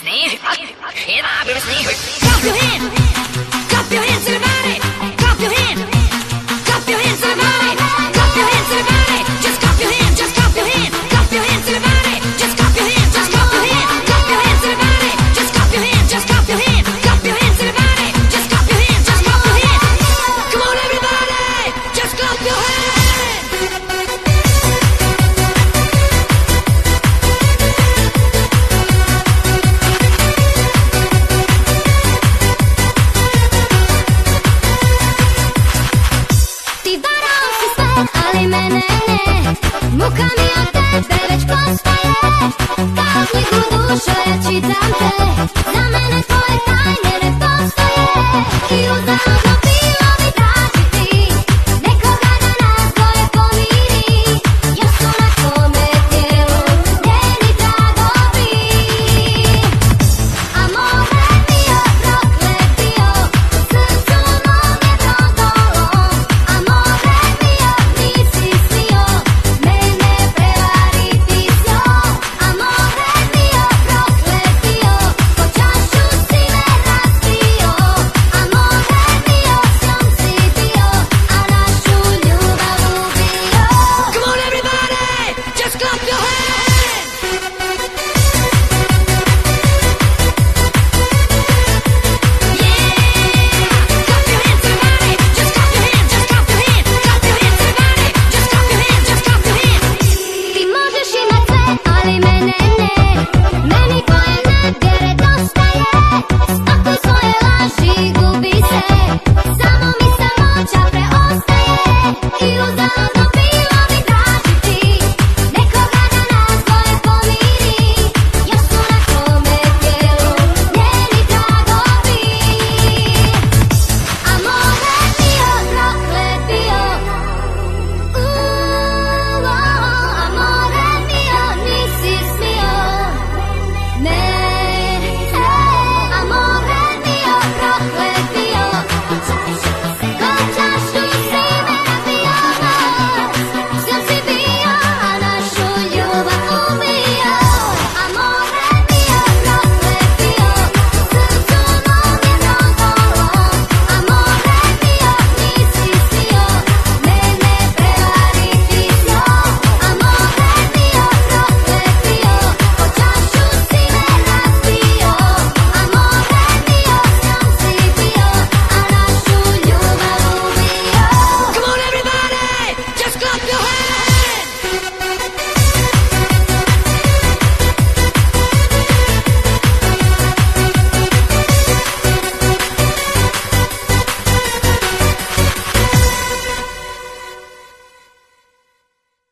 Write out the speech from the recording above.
Sneží, jedna bude sneží. Clap your hands, clap your hands everybody, clap your hands, clap your hands everybody, clap your hands everybody, just clap your hands, just clap your hands, clap your hands everybody, just clap your hands, just clap your hands, clap your hands everybody, just clap your hands, just clap your hands, clap your hands everybody, just clap your hands, just clap your hands. Come on everybody, just clap your hands. Ali mene ne, muka mi od tebe već postaje. Kao knjigu dušo ja čitam te, za mene tvoje tajne ne postoje. I uzalud